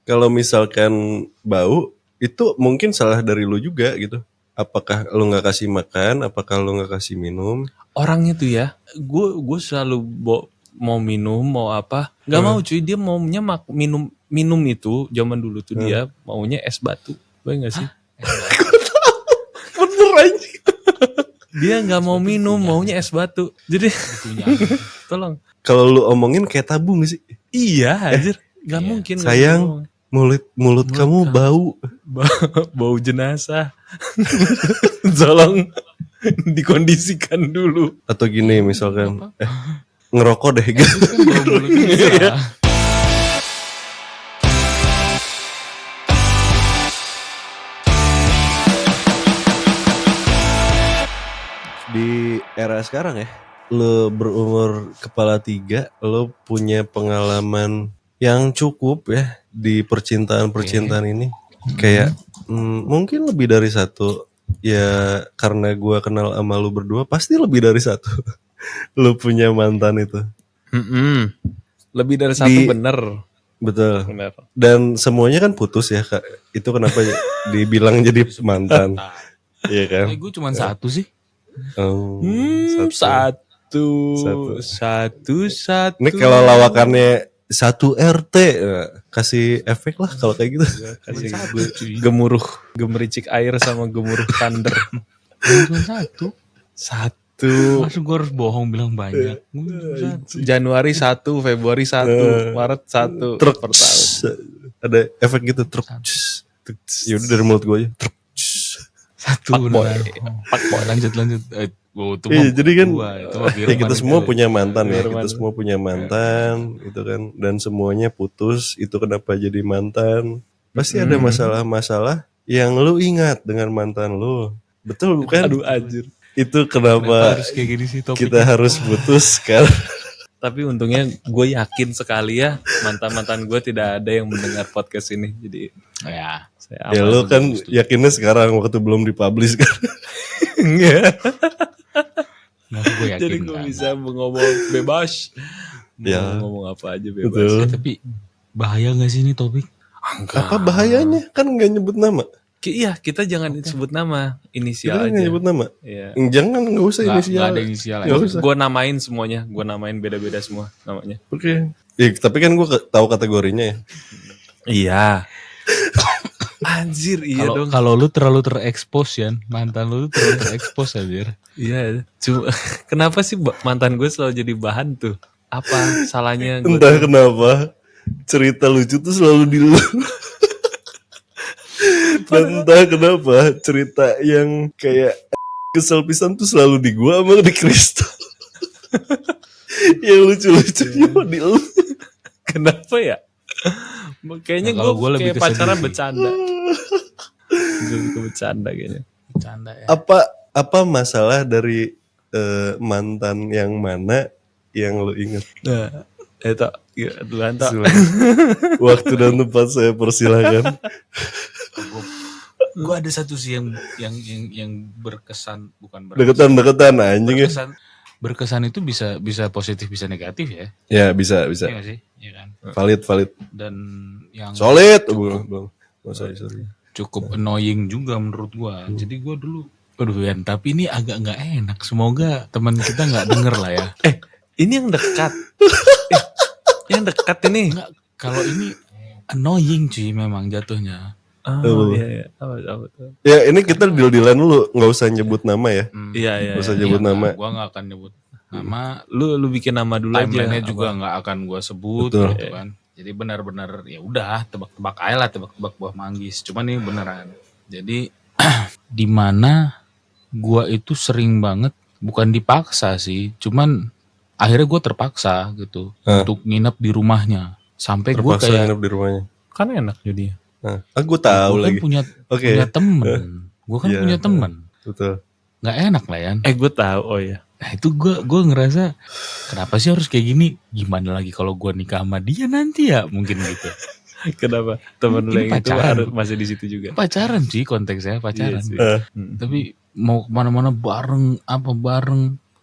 kalau misalkan bau itu mungkin salah dari lu juga gitu. Apakah lu nggak kasih makan? Apakah lu nggak kasih minum? Orangnya tuh ya, gue selalu mau minum mau apa, nggak mau cuy. Dia maunya minum itu zaman dulu tuh dia maunya es batu, gue nggak sih? Bener aja. Dia nggak mau minum, maunya es batu. Jadi tolong. Kalau lu omongin kayak tabu gak sih? Iya, anjir. Gak mungkin. Sayang, mulut kamu bau. Bau jenazah. Tolong dikondisikan dulu. Atau gini misalkan, ngerokok deh gitu. Kan bau mulutnya bisa. Di era sekarang ya, lo berumur kepala 3, lo punya pengalaman yang cukup ya di percintaan ini. Kayak mungkin lebih dari satu. Ya karena gue kenal sama lo berdua, pasti lebih dari satu. Lo punya mantan itu. Lebih dari satu bener. Betul. Bener. Dan semuanya kan putus ya Kak. Itu kenapa dibilang jadi mantan. Iya kan? Gue cuma satu sih. Oh, Satu. Ini kalau lawakannya 1 RT, kasih efek lah kalau kayak gitu. Kasih gemuruh, gemericik air sama gemuruh thunder. Cuma satu. Satu. Masuk gue harus bohong bilang banyak. Januari 1, Februari 1, Maret 1 Truk per tahun. Ada efek gitu truk. Ya udah dari mulut gue aja. Truk. Satu benar. Lanjut. Iya, jadi kan ya kita semua punya mantan ya. Kita semua punya mantan gitu kan. Dan semuanya putus. Itu kenapa jadi mantan. Pasti ada masalah-masalah yang lu ingat dengan mantan lu. Betul bukan? Aduh anjir. Itu kenapa harus kayak gini sih kita harus putus kan. Tapi untungnya gue yakin sekali ya mantan-mantan gue tidak ada yang mendengar podcast ini. Jadi ya. Ya lu kan yakinnya sekarang waktu belum dipublish kan. Enggak. Nah, gue yakin. Jadi gue bisa ngomong bebas. Ya. Ngomong apa aja bebas. Betul. Tapi bahaya gak sih ini topik? Apa bahayanya? Kan gak nyebut nama. Iya, kita jangan sebut nama, inisial Kita aja. gak nyebut nama. Iya. Jangan, gak usah inisial. Gak ada inisial Gak usah. Gue namain semuanya, gue namain beda-beda semua namanya. Oke. Ya, tapi kan gue tahu kategorinya ya. Iya. Anjir, iya dong. Kalau lu terlalu terekspos ya, mantan lu terlalu terekspos anjir. Iya, cuma kenapa sih mantan gue selalu jadi bahan tuh? Apa salahnya gue? Entah kenapa cerita lucu tuh selalu di lu. Dan entah kenapa cerita yang kayak kesel pisan tuh selalu di gua sama di Kristal. Yang lucu-lucunya di lu. Kenapa ya? Kayaknya Nah, gue lebih kayak pacaran kesedih. bercanda. Lebih ke bercanda kayaknya. Bercanda ya. Apa masalah dari mantan yang mana yang lu ingat? Nah, itu duluan tak. Waktu dan tempat saya persilakan. Gue ada satu sih yang berkesan, bukan berkesan. Deketan anjing ya. Berkesan itu bisa positif bisa negatif ya. Ya bisa. Iya gak sih? Iya kan. Valid. Dan yang Solid. Belum. Sorry. Cukup annoying juga menurut gue. Jadi gue dulu, aduh Yan, tapi ini agak nggak enak. Semoga teman kita nggak denger lah ya. Ini yang dekat. Yang dekat ini. Enggak, kalau ini annoying cuy memang jatuhnya. Oh iya. Apa. Ya ini kita deal-dealan dulu, nggak usah nyebut nama ya. Iya. Nggak usah nyebut nama. Gue nggak akan nyebut nama. Lu bikin nama dulu aja. Timelinenya juga nggak akan gue sebut. Betul. Gitu kan. Jadi benar-benar ya udah tebak-tebak aja lah, tebak-tebak buah manggis. Cuman ini beneran. Jadi di mana gue itu sering banget, bukan dipaksa sih, cuman akhirnya gue terpaksa gitu untuk nginep di rumahnya. Sampai gue Terpaksa kayak nginep di rumahnya. Kan enak jadinya. Nah, gue tahu gue kan lagi. punya temen. Gue kan Iya. punya temen. Betul. Nggak enak lah ya. Gue tahu. Oh ya. Nah itu gue ngerasa kenapa sih harus kayak gini? Gimana lagi kalau gue nikah sama dia nanti ya mungkin gitu. Kenapa temen lu Ini yang itu pacaran. harus masih di situ juga? Pacaran sih konteksnya pacaran. Iya sih. Tapi mau kemana-mana bareng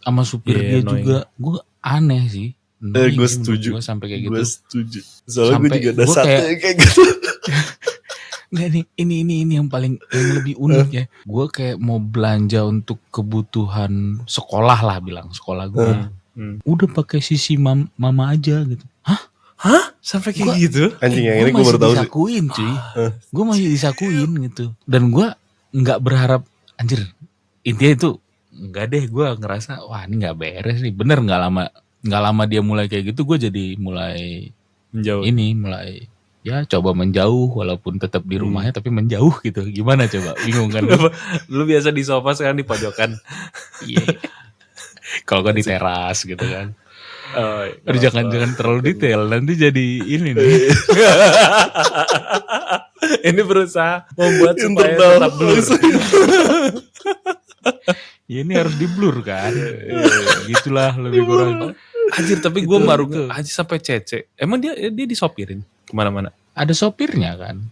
sama supir Iya, dia annoying. juga. Gue aneh sih. annoying Gue sih menurut setuju. gua sampai kayak Gue gitu. setuju. Soalnya gue Sampai juga ada gua satu kayak- yang kayak gitu. Enggak nih, ini yang lebih unik ya. Gue kayak mau belanja untuk kebutuhan sekolah lah, bilang sekolah gue. Udah pakai sisi mama aja gitu. Hah? Sampai kayak gitu? Anjing yang Gua ini gue baru tahu sih. disakuin cuy. Gue masih disakuin gitu. Dan gue nggak berharap, anjir. Intinya itu nggak deh, gue ngerasa wah ini nggak beres nih. Bener nggak lama dia mulai kayak gitu, gue jadi mulai Menjauh. mulai ya coba menjauh walaupun tetap di rumahnya tapi menjauh gitu. Gimana coba? Bingung kan? Lu biasa di sofa, sekarang di pojokan. Iya. Kalau gue di teras gitu kan. Oh, Aduh, jangan terlalu detail, nanti jadi ini nih. ini berusaha membuat supaya Internal. tetap blur. Ya ini harus di blur kan. Gitulah lebih kurang. Anjir, tapi gue Itu- baru itu. aja sampai cece. Emang dia disopirin kemana-mana? Ada sopirnya kan?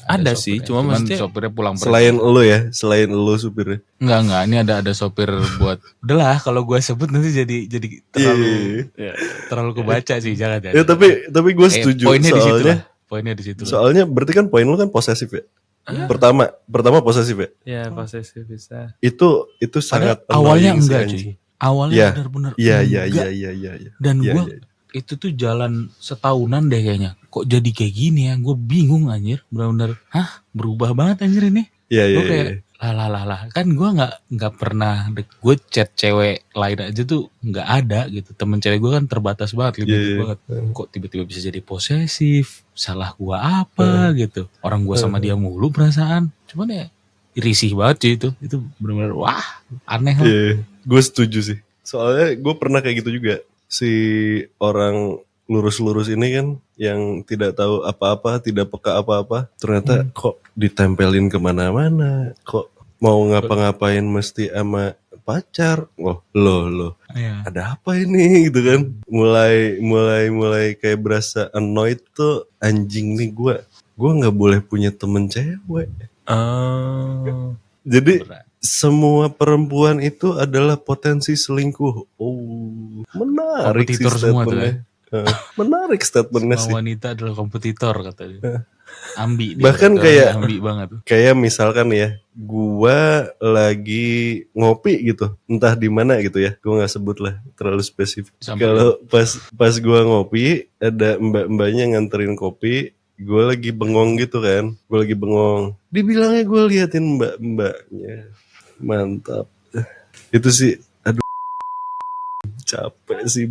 Ada sih, sopirnya. cuma Cuman maksudnya- sopirnya pulang pergi. Selain lu supirnya. Enggak, ini ada sopir buat. Udahlah kalau gue sebut nanti jadi terlalu Ya. terlalu kebaca sih, jangan. Ya tapi gue setuju Poinnya di situ soalnya. lah. Poinnya di situ. lah. Soalnya berarti kan poin lu kan posesif ya. Pertama posesif ya. Ya, posesif bisa. Itu Padahal sangat awalnya annoying sih, enggak anjing. cuy. Awalnya Iya. benar-benar Iya. enggak. Dan Iya, gue iya. itu tuh jalan setahunan deh kayaknya. Kok jadi kayak gini ya? Gue bingung anjir. Benar-benar, berubah banget anjir ini. Iya. Gue kayak lah. Kan gue nggak pernah. Gue chat cewek lain aja tuh nggak ada gitu. Temen cewek gue kan terbatas banget, limited Iya. banget. Kok tiba-tiba bisa jadi posesif? Salah gue apa gitu? Orang gue sama dia mulu perasaan. Cuman ya risih banget cuy itu. Itu benar-benar wah aneh lah. Iya, gue setuju sih. Soalnya gue pernah kayak gitu juga. Si orang lurus-lurus ini kan yang tidak tahu apa-apa, tidak peka apa-apa. Ternyata kok ditempelin kemana-mana. Kok mau ngapa-ngapain mesti sama pacar. Oh, loh. Iya. Ada apa ini gitu kan. Mulai kayak berasa annoyed tuh, anjing nih gue. Gue gak boleh punya temen cewek. Oh. Jadi Berat. semua perempuan itu adalah potensi selingkuh. Oh, menarik sih Kompetitor semua tuh statementnya. Menarik statementnya sih. Semua wanita adalah kompetitor katanya. Ambi dia, Bahkan orangnya kayak- ambi banget. Kayak misalkan ya, gua lagi ngopi gitu, entah di mana gitu ya, gua nggak sebut lah, terlalu spesifik. Sampai- Kalau pas gua ngopi, ada mbak-mbaknya nganterin kopi, gua lagi bengong gitu kan, gua lagi bengong. Dibilangnya gua liatin mbak-mbaknya, mantap. Itu sih, aduh, capek sih.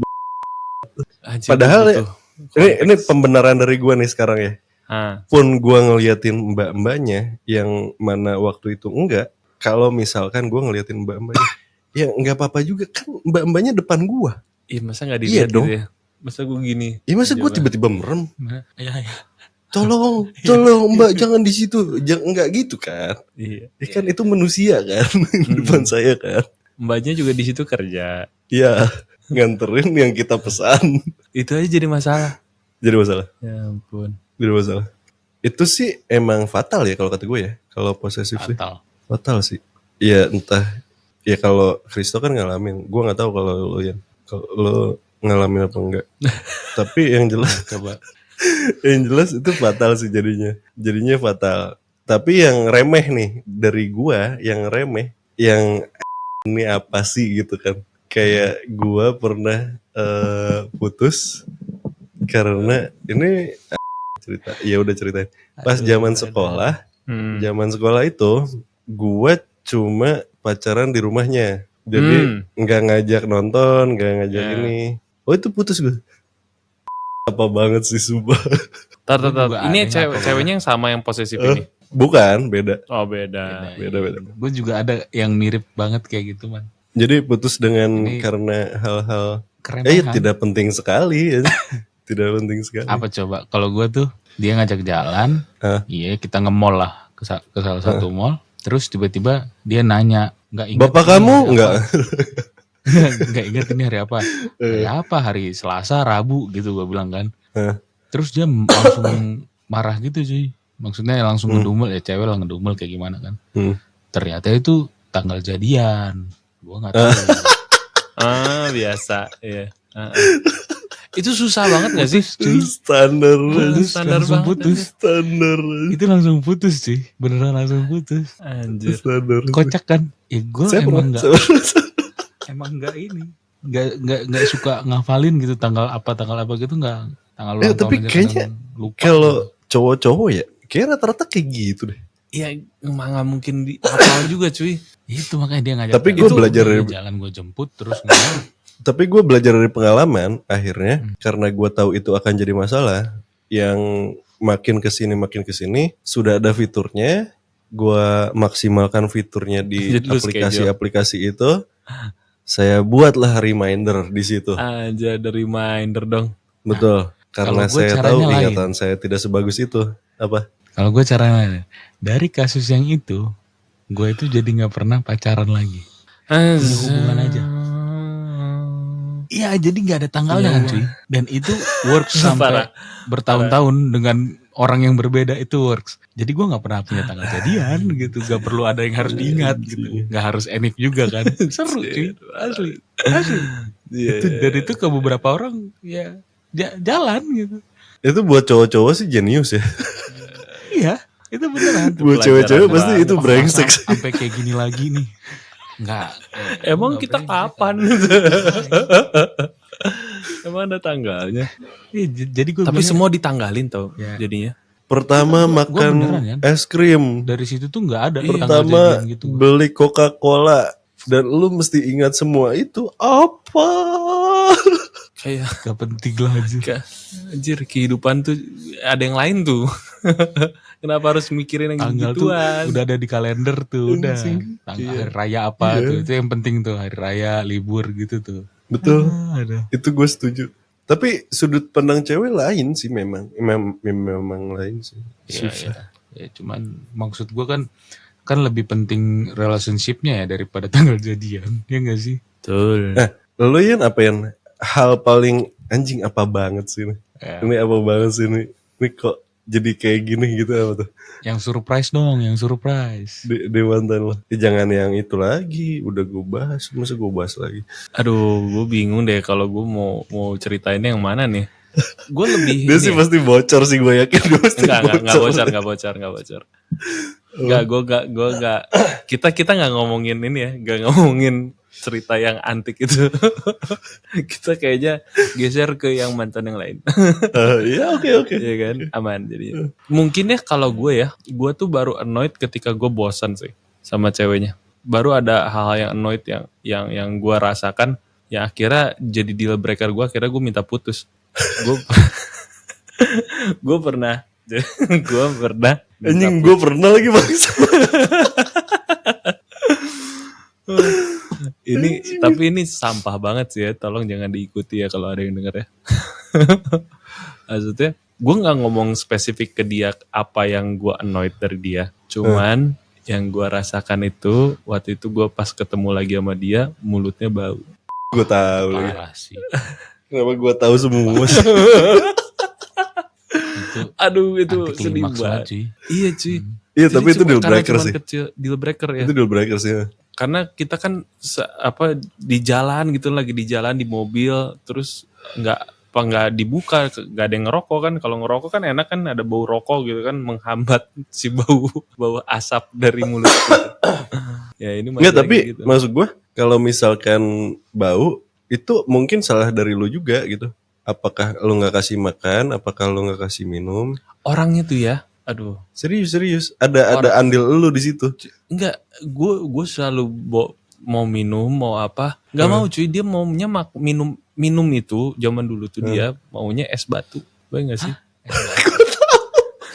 Anjir, Padahal ya, butuh ini konteks. pembenaran dari gua nih sekarang ya. Ah, Pun gua ngeliatin mbak-mbaknya yang mana waktu itu enggak, kalau misalkan gua ngeliatin mbak-mbaknya, ya enggak apa-apa juga kan, mbak-mbaknya depan gua. iya, masa gak Iya dilihat dong. gitu ya? Masa gue gini? Ya masa gua Coba. tiba-tiba merem, Nah, iya. tolong mbak jangan di situ, jangan enggak gitu kan? Iya. Ya kan itu manusia kan, depan saya kan. Mbaknya juga di situ kerja. Ya nganterin yang kita pesan, Itu aja jadi masalah. jadi masalah. Ya ampun. Jadi masalah. Itu sih emang fatal ya kalau kata gue ya, kalau posesif sih. Fatal. Fatal sih. Ya entah. Ya kalau Kristo kan ngalamin. Gue nggak tahu kalau lo ngalamin apa enggak. Tapi yang jelas, Coba. yang jelas itu fatal sih jadinya. Jadinya fatal. Tapi yang remeh nih dari gua, yang remeh, yang ini apa sih gitu kan? Kayak gua pernah putus karena ini cerita. Ya udah ceritain. Pas zaman sekolah. Zaman sekolah itu gue cuma pacaran di rumahnya. Jadi nggak ngajak nonton, nggak ngajak Ya. ini. Oh itu putus gue. Apa banget sih sumpah. Tar. Juga Ini aneh apa, ceweknya yang sama yang posesif ini. Bukan, beda. Oh, beda. Beda. Gue juga ada yang mirip banget kayak gitu man. Jadi putus dengan Ini- karena hal-hal Keremehan. tidak penting sekali. Ya. Tidak penting sekali. Apa coba? Kalau gue tuh dia ngajak jalan, iya kita nge-mall lah ke salah satu mall. Terus tiba-tiba dia nanya, nggak ingat. Bapak ini kamu hari enggak? apa?" Nggak ingat ini hari apa? Hari apa? Hari Selasa, Rabu gitu gue bilang kan. Terus dia langsung marah gitu cuy. Maksudnya langsung ngedumel, ya cewek lah ngedumel kayak gimana kan. Ternyata itu tanggal jadian. Gue nggak tahu. Ah, biasa. Iya. Itu susah banget gak sih? Cuy. Standar. Putus, Standar langsung banget, putus. Standar. Itu langsung putus cuy. Beneran langsung putus. Anjir. Standar. Kocak kan? Ya gue Saya emang pernah. nggak emang nggak ini. Nggak suka ngafalin gitu tanggal apa gitu nggak. Tanggal ulang Tapi tahun aja kayaknya kadang lupa. kalau cowok-cowok ya, kayak rata-rata kayak gitu deh. Ya emang gak mungkin dihafal juga cuy. Itu makanya dia ngajak. Tapi gue belajar dari jalan gue jemput terus ngomong. Tapi gue belajar dari pengalaman akhirnya karena gue tahu itu akan jadi masalah. Yang makin kesini sudah ada fiturnya, gue maksimalkan fiturnya di Jadi lu aplikasi itu. Saya buatlah reminder di situ. Aja ada reminder dong. Betul. Karena kalau gue saya caranya tahu lain. ingatan saya tidak sebagus itu. Apa? Kalau gue caranya dari kasus yang itu, gue itu jadi nggak pernah pacaran lagi. Punya hubungan aja. Iya, jadi nggak ada tanggalnya kan cuy. Dan itu works sampai bertahun-tahun dengan orang yang berbeda itu works. Jadi gue nggak pernah punya tanggal jadian gitu. Gak perlu ada yang harus diingat gitu. Gak harus enif juga kan. Seru cuy, asli. Itu dari itu ke beberapa orang ya jalan gitu. Itu buat cowok-cowok sih jenius ya. Iya, itu beneran. Buat cewek-cewek pasti itu brengsek. Sampai kayak gini lagi nih. Enggak. Emang kita kapan? Emang ada tanggalnya? Iya, jadi gue Tapi semua ditanggalin tau Ya. jadinya. Pertama beneran, makan kan? es krim. dari situ tuh nggak ada tanggal Pertama jadian gitu. beli Coca-Cola. Dan lu mesti ingat semua itu apa? Kayak Gak penting lah aja. anjir kehidupan tuh ada yang lain tuh. Kenapa harus mikirin yang Tanggal tuh gituan? udah ada di kalender tuh udah. Tanggal hari raya apa tuh itu yang penting tuh hari raya libur gitu tuh. Betul. Ada. Itu gue setuju. Tapi sudut pandang cewek lain sih memang. Memang lain sih. Ya cuman maksud gue kan lebih penting relationshipnya ya daripada tanggal jadian ya nggak sih? Betul. Nah, lo Yan apa yang hal paling anjing apa banget sih ini? Ya. Ini apa banget sih ini? Ini kok jadi kayak gini gitu apa tuh? Yang surprise dong, yang surprise. Di mantan lo. Jangan yang itu lagi. Udah gue bahas. Masa gue bahas lagi? Aduh, gue bingung deh kalau gue mau ceritainnya yang mana nih. Gue lebih Dia sih pasti bocor sih, gue yakin. Dia pasti Enggak bocor. Enggak, gue enggak. Kita nggak ngomongin ini ya, nggak ngomongin cerita yang antik itu. Kita kayaknya geser ke yang mantan yang lain. Iya, oke. Iya kan, aman jadi. Mungkin ya kalau gue tuh baru annoyed ketika gue bosan sih sama ceweknya. Baru ada hal-hal yang annoyed yang gue rasakan, yang akhirnya jadi deal breaker gue. Akhirnya gue minta putus. Gue pernah. Anjing, gue pernah lagi bangsa. Tapi ini sampah banget sih ya. Tolong jangan diikuti ya kalau ada yang denger ya. Maksudnya gue nggak ngomong spesifik ke dia apa yang gue annoyed dari dia. Cuman yang gue rasakan itu waktu itu gue pas ketemu lagi sama dia mulutnya bau. Gue tahu lagi. Parah sih. Kenapa gue tahu semua? Aduh itu Anti sedih klimaks banget. cuy. Iya cuy. Iya, Jadi tapi itu cuma- deal karena breaker cuman sih. kecil, deal breaker ya. Itu deal breaker sih. Karena kita kan di jalan gitu, lagi di jalan di mobil terus nggak dibuka, nggak ada yang ngerokok kan. Kalau ngerokok kan enak kan, ada bau rokok gitu kan, menghambat si bau asap dari mulut gitu. Ya ini Enggak, masih tapi lagi gitu. maksud gue kalau misalkan bau itu mungkin salah dari lu juga gitu. Apakah lu nggak kasih makan? Apakah lu nggak kasih minum? Orangnya tuh ya, aduh, Serius. Ada andil lu di situ. enggak, gue selalu mau minum mau apa, nggak mau cuy. Dia maunya minum itu zaman dulu tuh dia maunya es batu, baik nggak sih?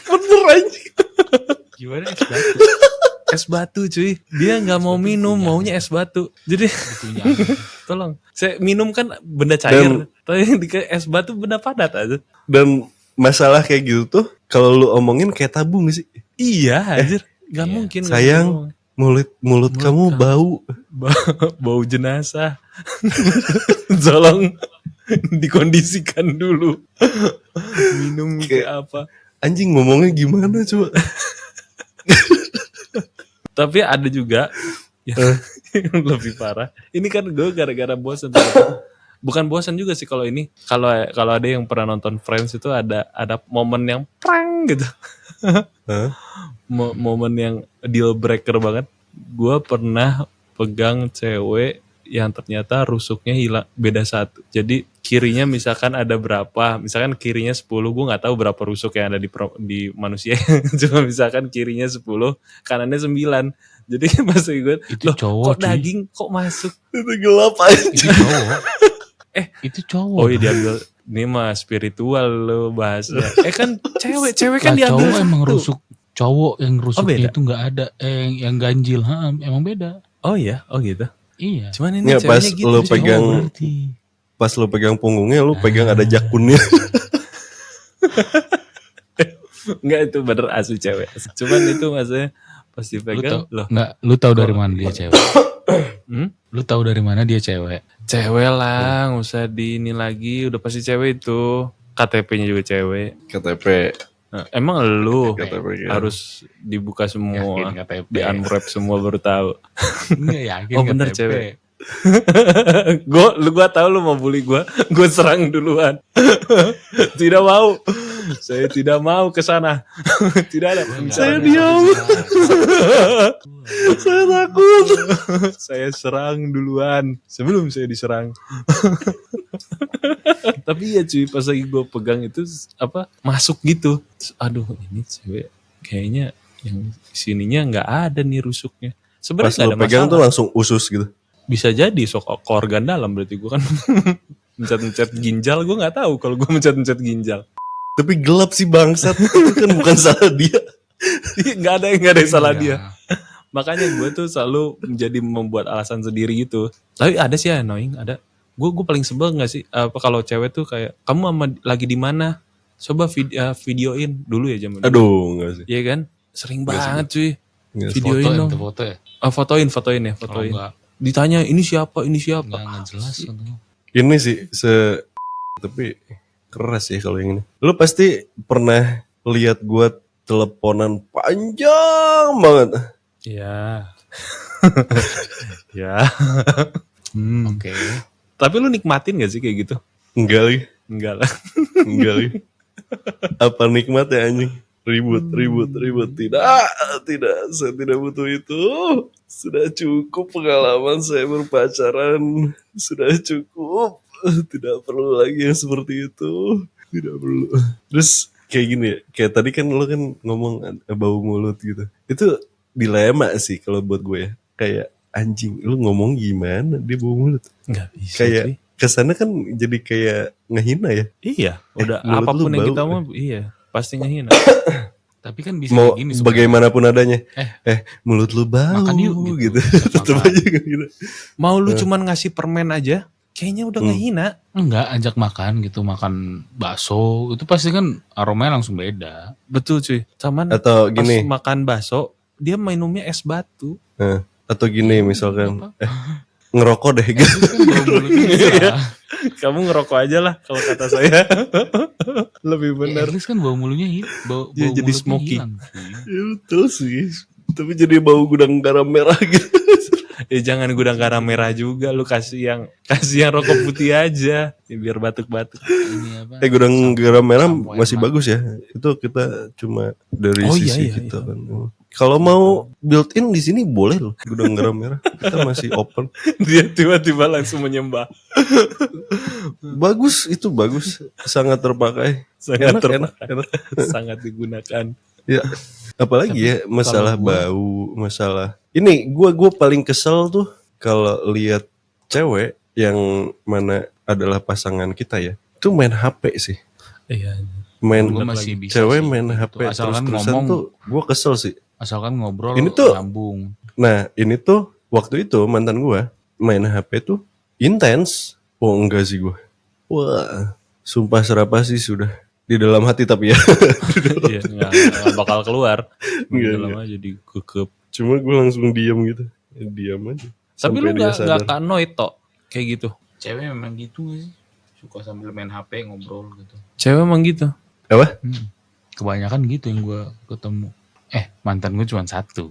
Bener anjing. Gimana es batu? Es batu cuy, dia nggak mau minum, maunya es batu. Jadi tolong, saya minum kan benda cair, tapi di es batu benda padat aja. Dan masalah kayak gitu tuh kalau lu omongin kayak tabu gak sih? Iya, anjir, nggak mungkin. nggak Sayang, ngomong. mulut kamu bau. Bau jenazah. Tolong dikondisikan dulu. Minum kayak apa? Anjing, ngomongnya gimana coba? Tapi ada juga yang lebih parah. Ini kan gue gara-gara bosan. bukan bosan juga sih kalau ini. Kalau ada yang pernah nonton Friends itu ada momen yang prang gitu. Hah? Momen yang deal breaker banget. Gue pernah pegang cewek yang ternyata rusuknya hilang beda satu. Jadi kirinya misalkan ada berapa, misalkan kirinya 10, gue nggak tahu berapa rusuk yang ada di manusia. Cuma misalkan kirinya 10, kanannya 9. Jadi pas gue, Itu loh cowok, kok cuy. daging kok masuk? Itu gelap aja. Itu cowok. Itu cowok. Oh iya diambil, ini mah spiritual lo bahasnya. Kan cewek kan Lah, diambil cowok emang satu. rusuk. Cowok yang rusuknya beda? itu nggak ada. Yang ganjil, emang beda. Oh iya, oh gitu. Iya. Cuman ini Nggak, pas ceweknya gitu. lo Itu cowok pegang berarti. pas lu pegang punggungnya, lu pegang ada jakunnya. Enggak, itu bener asli cewek. Cuman itu maksudnya pas Lu dipegang tau loh. nggak? Lu tahu dari mana dia cewek? Hmm? Lu tahu dari mana dia cewek? Cewek lah, nggak usah di ini lagi, udah pasti cewek itu. KTP-nya juga cewek. KTP. Nah, emang lu KTP ya. harus dibuka semua, Yakin KTP. di unwrap semua baru tahu. Nggak yakin. Oh, bener, KTP. cewek. Gua tahu lu mau bully gue serang duluan. Tidak mau, saya tidak mau ke sana. Tidak ada. Saya diam. Saya takut. Saya serang duluan sebelum saya diserang. Tapi ya cuy, pas lagi gue pegang itu masuk gitu. Terus, aduh ini cewek kayaknya yang sininya nggak ada nih rusuknya. Pas Sebenarnya nggak lu ada pegang masalah. tuh langsung usus gitu. Bisa jadi sok ke organ dalam berarti gue kan mencet-mencet ginjal, gue nggak tahu kalau gue mencet-mencet ginjal. Tapi gelap sih bangsat. Itu kan bukan salah dia. nggak ada yang salah Iya. dia. Makanya gue tuh selalu menjadi membuat alasan sendiri gitu. Tapi ada sih annoying, ada. Gue paling sebel nggak sih kalau cewek tuh kayak kamu lagi di mana? Coba videoin dulu ya zaman dulu. Aduh, enggak sih. Iya kan? Sering Nggak sih, banget cuy. Nggak sih. Videoin dong. Foto ya. Fotoin ya, Kalau fotoin. nggak Ditanya ini siapa? nggak jelas. Ini sih tapi keras ya kalau yang ini. Lu pasti pernah lihat gua teleponan panjang banget. Ya. Ya. Oke. Tapi lu nikmatin gak sih kayak gitu? Enggak lagi. Enggak lah. Enggak lagi. Apa nikmatnya anjing? Ribut. Tidak, saya tidak butuh itu. Sudah cukup pengalaman saya berpacaran. Sudah cukup. Tidak perlu lagi yang seperti itu. Tidak perlu. Terus kayak gini ya, kayak tadi kan lo kan ngomong bau mulut gitu. Itu dilema sih kalau buat gue ya. Kayak anjing, lu ngomong gimana dia bau mulut. Enggak bisa. Kayak Cuy. kesana kan jadi kayak ngehina ya. Iya, udah mulut apapun lu yang bau. kita mau, iya, pasti ngehina. Tapi kan bisa Mau kayak gini bagaimanapun adanya. Mulut lu bau Makan yuk, gitu. gitu. Tetep Makan. aja ngehina. Mau lu cuman ngasih permen aja, kayaknya udah ngehina. Enggak, ajak makan gitu, makan bakso, itu pasti kan aromanya langsung beda. Betul cuy. Cuman Atau pas gini, makan bakso, dia minumnya es batu. atau gini misalkan ngerokok deh gitu. Itu kan bau mulutnya bisa. Kamu ngerokok aja lah kalau kata saya. Lebih benar. At least kan bau mulutnya bau Dia jadi mulutnya smoky. hilang, cuy. Ya betul sih. Tapi jadi bau gudang garam merah gitu. Jangan gudang garam merah juga, lu kasih yang rokok putih aja, ya, biar batuk-batuk. Ini apa? Gudang garam merah Sampo masih enak. bagus ya. Itu kita cuma dari Oh, iya, sisi iya, kita iya. kan. Kalau mau built in di sini boleh loh gudang garam merah. Kita masih open. Dia tiba-tiba langsung menyembah. Bagus, itu bagus. Sangat terpakai. Sangat Enak, terpakai. enak. Sangat digunakan. Ya, apalagi Tapi ya masalah kalau gua- bau, masalah. Ini gua paling kesel tuh kalau lihat cewek yang mana adalah pasangan kita ya. Itu main HP sih. Iya. Main Gua masih bisa cewek sih, main gitu. HP Asalkan terus-terusan ngomong. tuh gua kesel sih. Asalkan ngobrol Ini tuh- nyambung. Nah, ini tuh waktu itu mantan gua main HP tuh intens. Oh enggak sih gua. Wah, sumpah serapa sih sudah di dalam hati tapi ya. Iya, nggak bakal keluar. Iya, Lama aja dikekep. Cuma gua langsung diam gitu. Ya, diam aja. Tapi Sampai lu dia nggak sadar. kanoid tok kayak gitu. Cewek memang gitu gak sih? Suka sambil main HP ngobrol gitu. Cewek emang gitu. Apa? Kebanyakan gitu yang gue ketemu. Mantan gue cuma satu.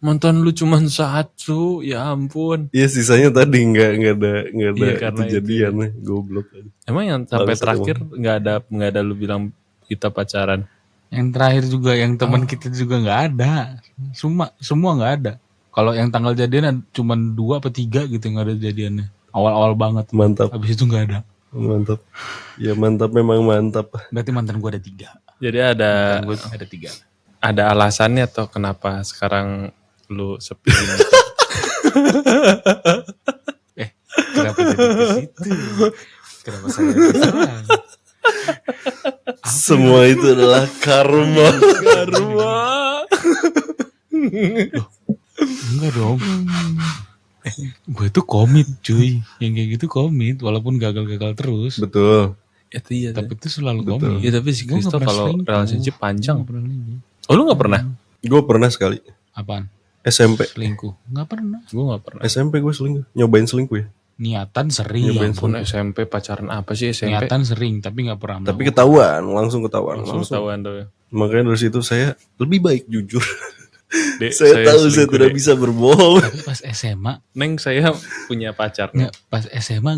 Mantan lu cuman satu, ya ampun. Iya sisanya tadi nggak ada Iya, karena itu kejadian goblok. Emang yang sampai Bangsat terakhir nggak ada lu bilang kita pacaran? Yang terakhir juga yang teman kita juga nggak ada. Semua nggak ada. Kalau yang tanggal jadian cuma 2 apa 3 gitu yang ada jadiannya. Awal-awal banget. Mantap, Habis itu nggak ada. mantap. Ya mantap memang mantap. Berarti mantan gue ada 3. Jadi ada Gue ada 3. ada alasannya tuh kenapa sekarang lu sepi ini? Kenapa jadi ke situ? Kenapa saya diserang? Semua itu adalah karma. Karma. Enggak dong. Gue tuh komit cuy. Yang kayak gitu komit. Walaupun gagal-gagal terus. Betul. Itu iya. Tapi itu selalu komit. Ya tapi si Gua Kristo nggak pernah kalau selingkuh. relationship panjang. Nggak pernah selingkuh. Oh lu nggak pernah? Gue pernah sekali. Apaan? SMP. Selingkuh? Nggak pernah. Gue nggak pernah. SMP gue selingkuh. Nyobain selingkuh ya. Niatan sering. Nyobain Pun SMP pacaran apa sih SMP? Niatan sering. Tapi nggak pernah. Tapi ketahuan, langsung ketahuan. Langsung ketahuan tuh. Makanya dari situ saya lebih baik jujur. Dek, saya tahu saya selingkuh, tidak Dek. bisa berbohong. Tapi pas SMA. Neng saya punya pacar. Nggak, pas SMA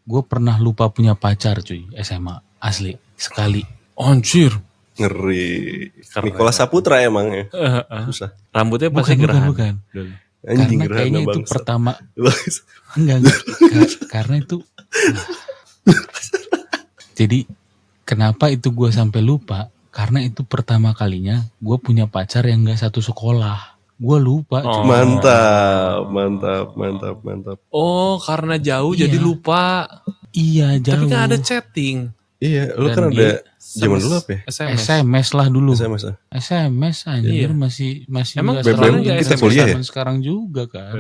gue pernah lupa punya pacar cuy. SMA. Asli. Sekali. Anjir. Ngeri. Keren. Nikola Saputra emang ya. Susah. Rambutnya pasti Bukan, gerhana. bukan. Dulu. Anjing Karena kayaknya itu bangsa. pertama. Bangsa. Enggak. Karena itu. Jadi kenapa itu gue sampai lupa? Karena itu pertama kalinya gue punya pacar yang gak satu sekolah. Gue lupa. Oh. cuy. Mantap. Oh, karena jauh Iya. jadi lupa. Iya jauh. Tapi kan ada chatting. Iya, lu Dan kan dia ada zaman dulu apa ya? SMS. SMS lah dulu. SMS ah. SMS anjir Iya. masih Emang nggak BBM terlalu nggak intens SMS kuliah ya? zaman sekarang juga kan.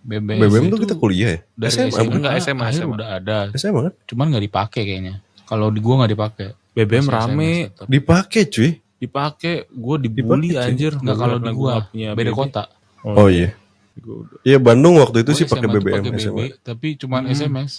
BBM, BBM itu tuh kita kuliah ya? dari SMA, SMA, enggak, SMA. akhir udah ada, SMA kan? cuman nggak dipakai kayaknya. Kalau di gua nggak dipakai. BBM Masih rame. SMS tetap. Dipakai cuy. Dipakai. Gue dibully Dipakai, cuy. anjir. Nggak kalau di Karena gua nggak punya beda BB. kota. Oh iya. Gua udah- Iya Bandung waktu itu Gua sih pakai SMA tuh BBM pakai SMA. BB, tapi cuman SMS.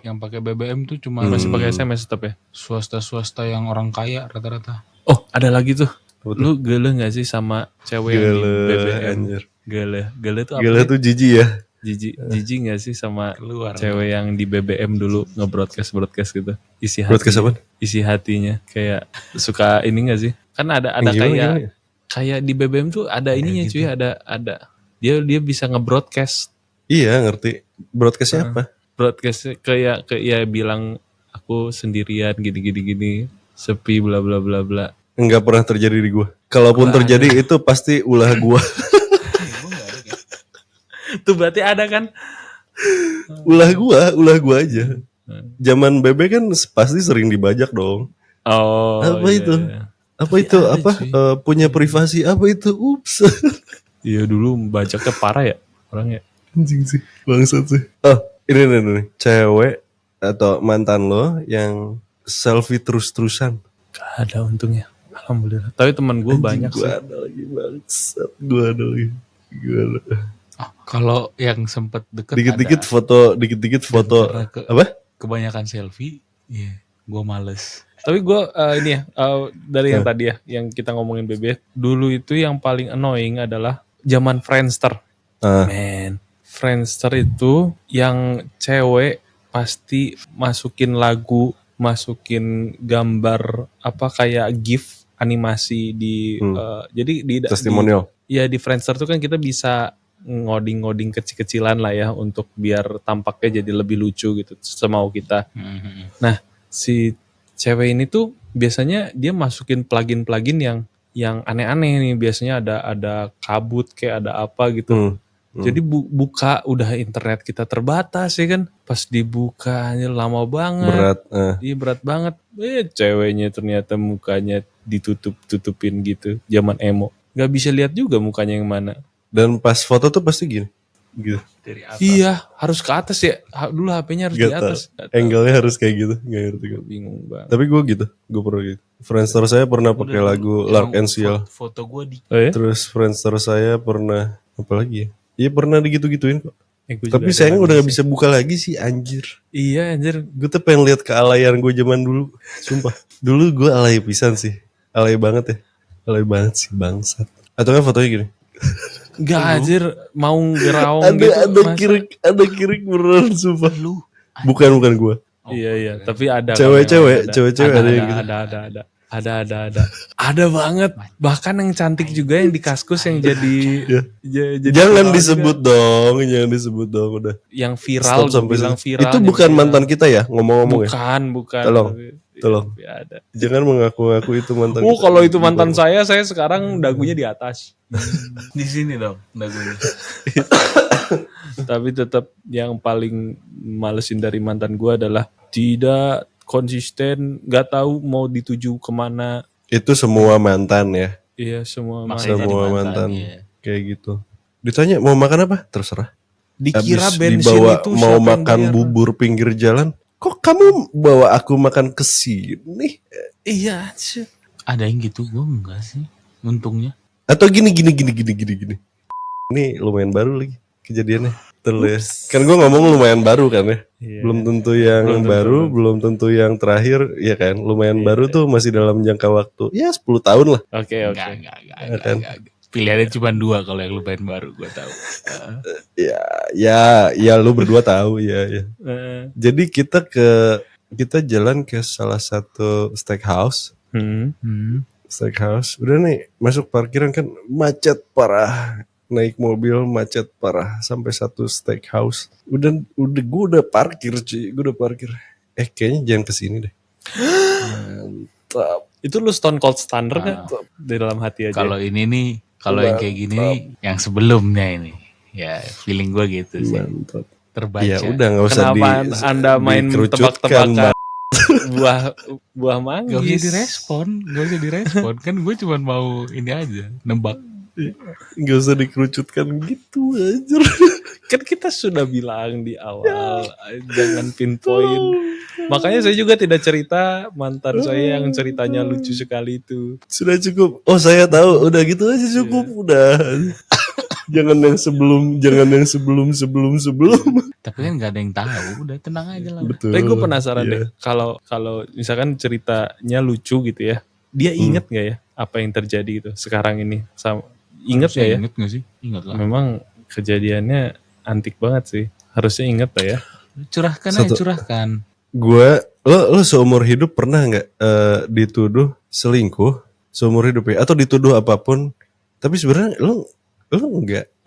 Yang pakai BBM tuh cuma Masih pakai SMS tetap ya. swasta-swasta yang orang kaya rata-rata. Oh, ada lagi tuh. Apa tuh? Lu gele gak sih sama cewek yang di Gele BBM? anjir. Gele tuh apa? Gila tuh jijik ya. Jijik gak sih sama Keluar. cewek yang di BBM dulu nge-broadcast gitu? Isi hati. Broadcast apa? Isi hatinya. Kayak suka ini gak sih? Kan ada Gimana? kayak di BBM tuh ada ininya cuy, ada dia bisa nge-broadcast. Iya ngerti. Broadcastnya apa? Broadcast kayak ya bilang aku sendirian gini sepi bla bla bla bla. Enggak pernah terjadi di gua. Kalaupun Nggak terjadi itu pasti ulah gua. Tuh berarti ada kan? ulah gua aja. Zaman BB kan pasti sering dibajak dong. Oh. Apa iya, itu? iya. Apa Tapi itu? ada, Apa? cuy. Punya privasi apa itu? Ups. Iya dulu bajaknya parah ya orangnya. Anjing sih. Bangsat sih. Oh, ini. Cewek atau mantan lo yang selfie terus-terusan. Gak ada untungnya. Alhamdulillah. Tapi teman gue banyak Gua sih. ada lagi bangsat. Gua ada lagi. Ah, kalau yang sempet deket Dikit-dikit ada. foto, Karena apa? kebanyakan selfie, iya, gue males. Tapi gue ini ya dari yang tadi ya, yang kita ngomongin BB dulu itu yang paling annoying adalah zaman Friendster. Ah. Man, Friendster itu yang cewek pasti masukin lagu, masukin gambar apa kayak GIF animasi di jadi di Testimonial. ya di Friendster tuh kan kita bisa ngoding kecil-kecilan lah ya untuk biar tampaknya jadi lebih lucu gitu semau kita. Nah, si cewek ini tuh biasanya dia masukin plugin yang aneh-aneh nih, biasanya ada kabut kayak ada apa gitu. Jadi buka udah internet kita terbatas ya kan. Pas dibuka lama banget. Berat. Iya berat banget. Ceweknya ternyata mukanya ditutupin gitu. Zaman emo. Gak bisa lihat juga mukanya yang mana. Dan pas foto tuh pasti gini. Gitu. Dari atas. Iya, harus ke atas ya. Dulu HP-nya harus di Gak tau. atas. Gak tahu. Angle-nya harus kayak gitu. Gak ngerti gue. Bingung banget. Tapi gue gitu. Gue pernah gitu. Friendster saya pernah pakai lagu Lark and Seal. Foto gue di Oh ya? Terus Friendster saya pernah apa lagi ya? Iya pernah digitu-gituin kok. Gua Tapi juga ada sayang lagi udah gak sih. bisa buka lagi sih anjir. Iya anjir. Gue tuh pengen lihat kealayan gue zaman dulu. Sumpah. Dulu gue alay pisan sih. Alay banget ya. Alay banget sih bangsat. Atau kan fotonya gini. Enggak anjir, mau gerawong gitu. Ada kirik beneran sumpah. Lu Bukan gua. Iya, tapi ada. Cewek-cewek ada yang gitu. Ada. Ada banget. Bahkan yang cantik juga yang di Kaskus yang jadi jadi Jangan viral disebut dong, udah. yang viral, Stop sampai bilang situ. viral. Itu yang bukan viral. mantan kita ya, ngomong-ngomong ya. Bukan. Tolong. Tapi ada. Jangan mengaku-ngaku itu mantan kita. Kalau itu mantan saya sekarang dagunya di atas. di sini dong dagunya. Tapi tetap yang paling malesin dari mantan gua adalah tidak konsisten, nggak tahu mau dituju kemana. Itu semua mantan ya. Iya, semua Makanya mantan. Semua jadi mantan iya. kayak gitu. Ditanya mau makan apa? Terserah. Dikira Habis bensin dibawa itu mau siapa yang makan bayar? bubur pinggir jalan. Kok kamu bawa aku makan ke sini? Iya, sih. Ada yang gitu gue enggak sih untungnya. Atau gini. Ini lumayan baru lagi kejadiannya. Terus kan gue ngomong lumayan baru kan ya. Iya. Belum tentu yang Belum tentu, baru, belum. belum tentu yang terakhir, ya kan. Lumayan baru tuh masih dalam jangka waktu ya 10 tahun lah. Oke. Enggak. Pilihannya cuma 2 kalau yang lumayan baru gue tahu. Ya lu berdua tahu ya. Eh, Jadi kita jalan ke salah satu steakhouse. Steakhouse. Udah nih masuk parkiran kan macet parah. Naik mobil macet parah sampai satu steakhouse. Udah gue udah parkir cuy, kayaknya jangan kesini deh. Mantap. itu lu Stone Cold Stunner kan di dalam hati aja. Kalau ini nih, kalau yang kayak gini nih, yang sebelumnya ini, ya feeling gue gitu sih. Mantap. Terbaca. Ya udah nggak usah Kenapa Anda main dikerucutkan, tebak-tebakan buah manggis? Gak usah direspon. Kan gue cuma mau ini aja, nembak. nggak usah dikerucutkan gitu aja. Kan kita sudah bilang di awal jangan pinpoint. Makanya saya juga tidak cerita mantan saya yang ceritanya lucu sekali itu. Sudah cukup. Oh saya tahu. Udah gitu aja cukup. Udah. Jangan yang sebelum. Tapi kan gak ada yang tahu, udah tenang aja lah. Betul. Tapi gue penasaran Iya. deh, kalau misalkan ceritanya lucu gitu ya, dia inget nggak ya apa yang terjadi gitu sekarang ini? Inget nggak ya? Ingat gak sih? Ingat lah. Memang kejadiannya antik banget sih. Harusnya inget lah ya. Curahkan. Lo seumur hidup pernah nggak dituduh selingkuh seumur hidup ya? Atau dituduh apapun? Tapi sebenarnya lo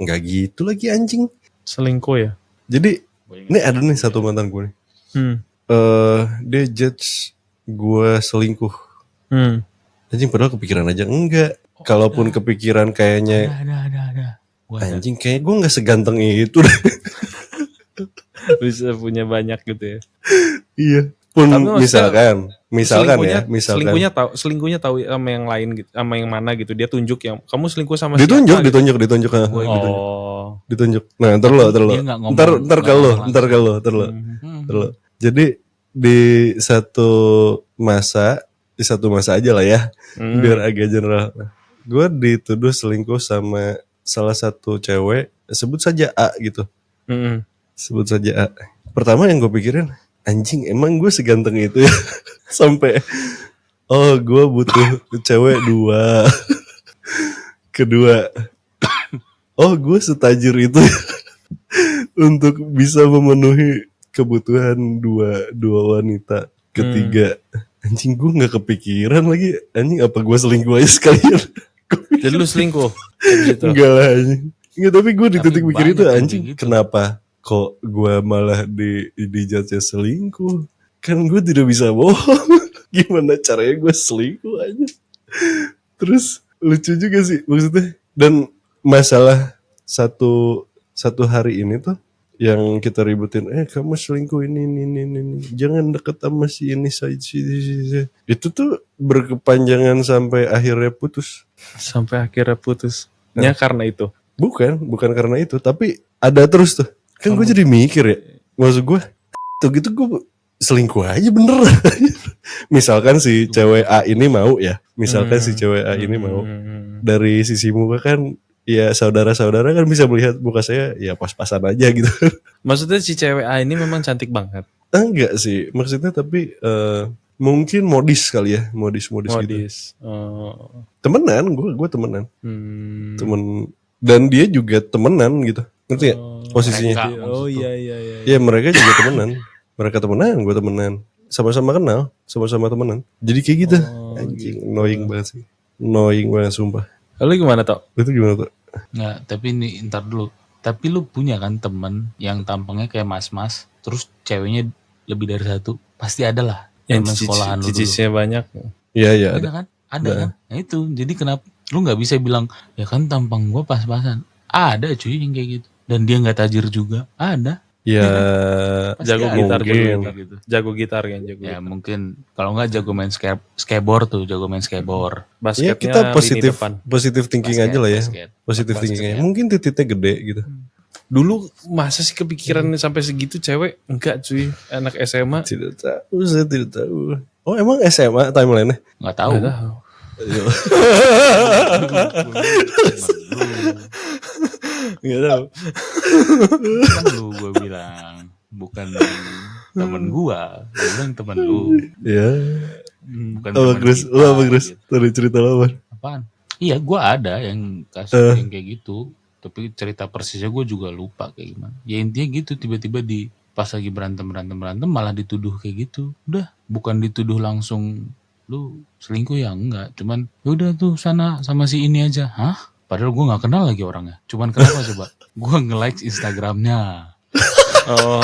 nggak gitu lagi anjing. Selingkuh ya? Jadi ini ada nih satu mantan gue nih. Dia judge gue selingkuh. Anjing padahal kepikiran aja enggak. Kalaupun kepikiran kayaknya Ada. anjing kayak gue nggak seganteng itu deh. Bisa punya banyak gitu ya. Iya. Pun Tapi maksudnya misalkan selingkuhnya tahu sama yang lain gitu, sama yang mana gitu. Dia tunjuk yang kamu selingkuh sama ditunjuk, siapa? Gitu. ditunjuk. Oh. Ditunjuk. Nah, ntar lo. Dia nggak ngomong, Ntar lo. Jadi di satu masa aja lah ya, biar agak general. Gue dituduh selingkuh sama salah satu cewek, sebut saja A gitu. Sebut saja A. Pertama yang gue pikirin, anjing emang gue seganteng itu ya? Sampai, gue butuh cewek 2. Kedua, gue setajir itu ya? Untuk bisa memenuhi kebutuhan dua wanita. Ketiga, anjing gue nggak kepikiran lagi, anjing apa gue selingkuh aja sekalian? Jadi lu selingkuh? Enggak lah anjing. Enggak, tapi gue di titik mikir itu banyak anjing gitu. kenapa kok gue malah dijudge selingkuh? Kan gue tidak bisa bohong. Gimana caranya gue selingkuh aja? Terus lucu juga sih maksudnya. Dan masalah satu hari ini tuh yang kita ributin, kamu selingkuh ini. Jangan deket sama si ini saja. Itu tuh berkepanjangan sampai akhirnya putus. Ya karena itu. Bukan karena itu, tapi ada terus tuh. Kan gue jadi mikir ya. Maksud gue, tuh gitu gue selingkuh aja bener. Misalkan si cewek A ini mau ya. Dari sisi muka kan, ya saudara-saudara kan bisa melihat muka saya ya pas-pasan aja gitu. Maksudnya si cewek A ini memang cantik banget. Enggak sih, maksudnya tapi mungkin modis kali ya, modis gitu. Oh. Temenan, gue temenan. Dan dia juga temenan gitu. Ngerti gak posisinya? Mereka. Oh iya iya iya. Ya mereka juga temenan. Mereka temenan, gue temenan. Sama-sama kenal, sama-sama temenan. Jadi kayak gitu. Anjing, annoying banget sih. Annoying banget sumpah. Lalu gimana Tok? Itu gimana tuh? Nggak, tapi ini ntar dulu. Tapi lu punya kan temen yang tampangnya kayak mas-mas, terus ceweknya lebih dari satu, pasti ada lah. Temen sekolahan lu dulu. Cicisnya banyak. Iya, iya ada. Ada kan? Ada kan? Nah itu, jadi kenapa lu nggak bisa bilang ya kan tampang gua pas-pasan. Ada cuy yang kayak gitu. Dan dia nggak tajir juga. Ada. Ya, Pasti Jago ada gitar, mungkin. jago kayak gitar. gitu. Jago gitar kan, jago. Ya mungkin kalau nggak jago main skateboard tuh, jago main skateboard. ya Basketnya kita lini depan. positif thinking Basket, aja lah ya. basket. Positif Basket. thinking aja. Mungkin titiknya gede gitu. Dulu masa sih kepikiran sampai segitu cewek? Enggak cuy, anak SMA. Tidak tahu, saya tidak tahu. Oh emang SMA timeline-nya? Nggak tahu. Nggak tahu. Nggak tahu. Kan lu gue bilang bukan temen gua bilang temen lu, Ya. bukan Apa temen Chris? kita, Lo apa Chris? gitu. Tadi cerita lo apa? Apaan? Iya gua ada yang kasus yang kayak gitu, tapi cerita persisnya gue juga lupa kayak gimana. Ya intinya gitu, tiba-tiba di pas lagi berantem malah dituduh kayak gitu. Udah, bukan dituduh langsung lu selingkuh ya enggak, cuman ya udah tuh sana sama si ini aja. Hah? Padahal gue nggak kenal lagi orangnya. Cuman kenapa coba? Gue nge-like Instagramnya. Oh.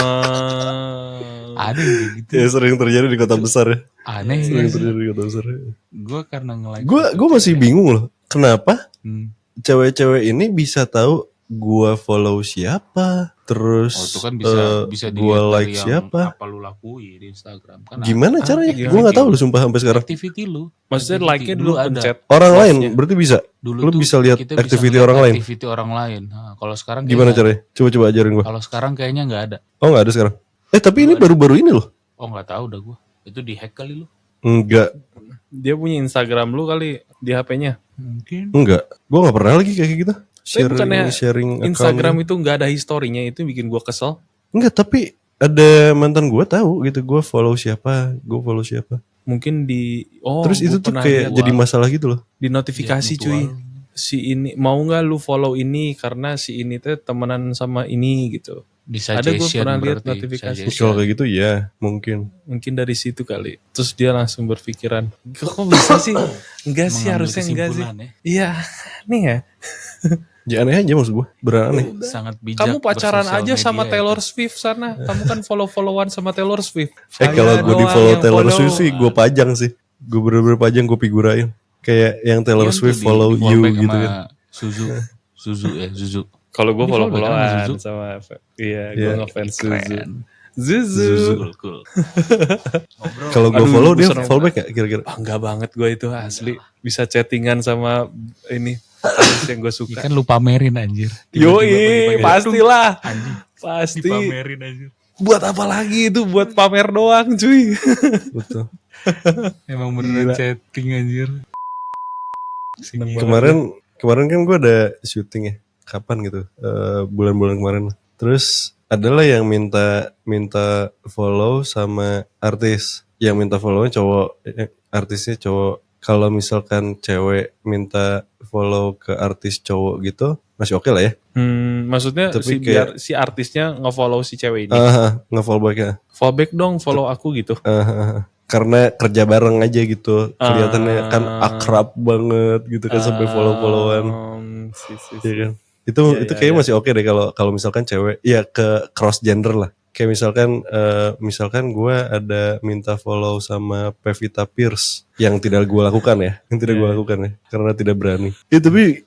Ada yang kayak gitu. Ya sering terjadi di kota besar ya. Aneh Sering ya. terjadi di kota besar. Gue karena nge-like. Gue masih bingung loh. Kenapa Hmm. cewek-cewek ini bisa tahu gua follow siapa, terus Oh itu kan bisa gua dilihat like dari yang siapa? apa lu lakui di Instagram kan. Gimana caranya? gimana? Gua nggak tahu loh sumpah sampai sekarang. Activity lu. Maksudnya Activity. like-nya dulu ada. pencet. Orang love-nya. lain berarti bisa. Dulu Lu tuh bisa lihat kita activity ngeliat orang lain. Activity orang lain. Nah, kalau sekarang Gimana kayaknya- caranya? Coba ajarin gua. Kalau sekarang kayaknya nggak ada. Oh nggak ada sekarang. Tapi ini baru-baru ini loh. Oh nggak tahu dah gue. Itu di hack kali lu. Enggak, Dia punya Instagram lu kali di HP-nya. Mungkin. enggak. Gua nggak pernah lagi kayak gitu. Tapi bukannya Sharing Instagram account. itu nggak ada historinya, itu bikin gua kesel. Enggak, tapi ada mantan gua tahu gitu. Gua follow siapa. Mungkin di Terus itu gua tuh pernah kayak lihat jadi masalah gitu loh. di notifikasi Lihat cuy. mutual. Si ini mau nggak lu follow ini karena si ini teh temenan sama ini gitu. Di Ada gue suggestion pernah lihat berarti. notifikasi. Suggestion. Kalau kayak gitu ya mungkin. Mungkin dari situ kali. Terus dia langsung berpikiran, kok bisa sih? Enggak sih, Mengambil harusnya enggak sih. kesimpulan ya. Iya, nih ya. Ya aneh aja maksud gua. Beraneh. Sangat bijak. Kamu pacaran bersosial aja sama media Taylor itu. Swift sana. Kamu kan follow-followan sama Taylor Swift. Kalau Saya gue di doang follow yang Taylor follow. Swift sih gue pajang sih. Gue bener-bener pajang, gue figurain. Kayak yang Taylor Iya, tuh Swift di- follow di you fallback gitu sama kan. Zuzu. Kalau gue Di follow-followan follow kan sama sama, iya, Iya. gue ngefans Zuzu. Keren. Zuzu. Cool. Kalau gue Aduh, follow gue dia serem fallback ya kira-kira. Bangga banget gue itu asli. Bisa chattingan sama ini artis yang gue Ya suka. kan lu pamerin anjir. Yoi, pastilah. Anjing. Pasti. Dipamerin anjir. Buat apa lagi itu? Buat pamer doang cuy. Betul. Emang beneran chatting anjir. Seneng banget. Kemarin kan gue ada syuting ya. Kapan gitu? Bulan-bulan kemarin. Terus adalah yang minta follow sama artis. Yang minta follownya cowok, artisnya cowok. Kalau misalkan cewek minta follow ke artis cowok gitu, masih oke lah ya. Maksudnya Tapi si biar si artisnya nge-follow si cewek ini. Nge-follow back ya. Fallback dong, follow aku gitu. Karena kerja bareng aja gitu. Kelihatannya kan akrab banget gitu kan sampai follow-followan. Si. Iya kan? Itu Iya, kayaknya iya. masih oke deh kalau misalkan cewek ya ke cross gender lah. Kayak misalkan gue ada minta follow sama Pevita Pierce yang tidak gue lakukan ya, karena tidak berani. Tapi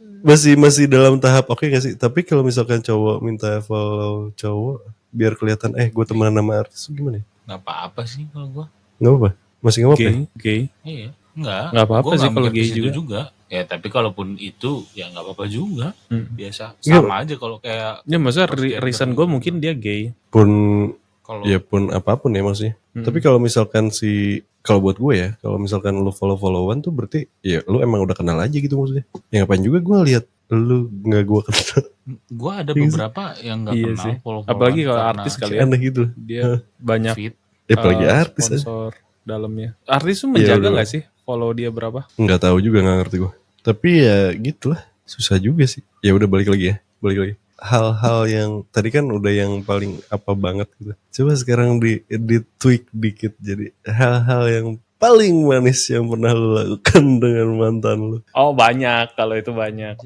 masih dalam tahap oke gak sih? Tapi kalau misalkan cowok minta follow cowok biar kelihatan gue temenan sama artis gimana ya? Nggak apa-apa sih kalau gua. Nggak apa? Masih nggak apa? Gay. Iya, enggak. Nggak apa-apa Gua sih nggak kalau mikir gay ke situ juga. Ya tapi kalaupun itu ya nggak apa-apa juga. Biasa. Iya. Sama aja kalau kayak Ya maksudnya Cross-gender reason gue mungkin dia gay. Pun kalau ya pun apapun ya maksudnya. Tapi kalau misalkan kalau buat gue ya, kalau misalkan lu follow-followan tuh berarti ya lu emang udah kenal aja gitu maksudnya. Ya ngapain juga gue lihat lu nggak gue kenal. gua ada Iya sih. beberapa yang nggak Iya kenal sih. follow-followan Apalagi kalau karena artis kali ya. Aneh gitu. Dia banyak feed. Ya apalagi artis aja. sponsor dalamnya. Artis tuh menjaga udah. nggak sih follow dia berapa? Nggak tahu juga, nggak ngerti gue. Tapi ya gitu lah. Susah juga sih. Ya udah balik lagi ya. Balik lagi. Hal-hal yang tadi kan udah yang paling apa banget gitu. Coba sekarang di tweak dikit jadi hal-hal yang paling manis yang pernah lu lakukan dengan mantan lu. Oh banyak, kalau itu banyak.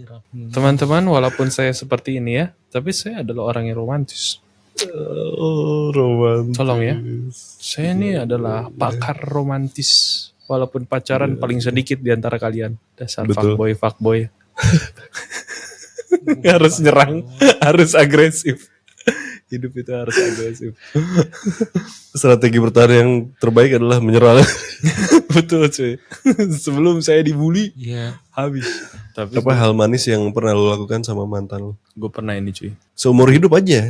Teman-teman, walaupun saya seperti ini ya, tapi saya adalah orang yang romantis. Oh, romantis. Tolong ya. Saya ini adalah pakar romantis. Walaupun pacaran paling sedikit di antara kalian. Dasar Betul. fuckboy. Harus nyerang, harus agresif. Hidup itu harus agresif. Strategi bertahan yang terbaik adalah menyerang. Betul cuy. Sebelum saya dibully, Iya. habis. Tapi Apa hal manis yang pernah lu lakukan sama mantan lu? gue pernah ini cuy. Seumur hidup aja.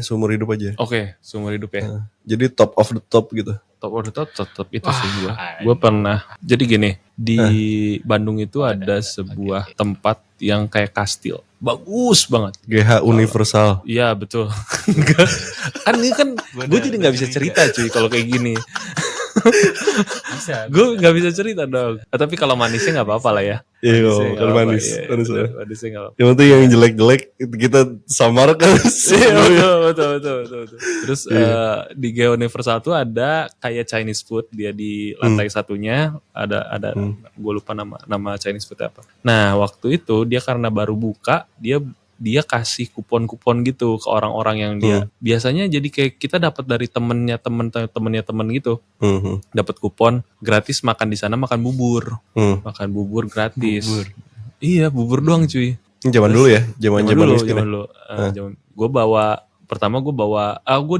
Oke, seumur hidup ya. Jadi top of the top gitu. Top of the top tetap itu sih gue. Gue pernah. Jadi gini, di Bandung itu ada sebuah tempat yang kayak kastil. Bagus banget. GH Universal. Iya betul. Kan ini kan gue jadi nggak bisa cerita cuy kalau kayak gini. Bisa. Gue nggak bisa cerita dong. Tapi kalau manisnya nggak apa-apa lah ya. Iya, Manisnya nggak kalau apa-apa, manis. iya. Manis lah. Manisnya nggak apa-apa. Yang penting yang jelek-jelek itu kita samarkan. Iya, betul. Terus di Geo Universal tuh ada kayak Chinese food, dia di lantai satunya ada gue lupa nama Chinese food apa. Nah waktu itu dia karena baru buka, dia kasih kupon-kupon gitu ke orang-orang yang dia biasanya, jadi kayak kita dapat dari temennya temen gitu, dapat kupon gratis makan di sana, makan bubur gratis. Iya, bubur doang cuy. Ini zaman dulu ya, zaman miskin. Zaman dulu. Gue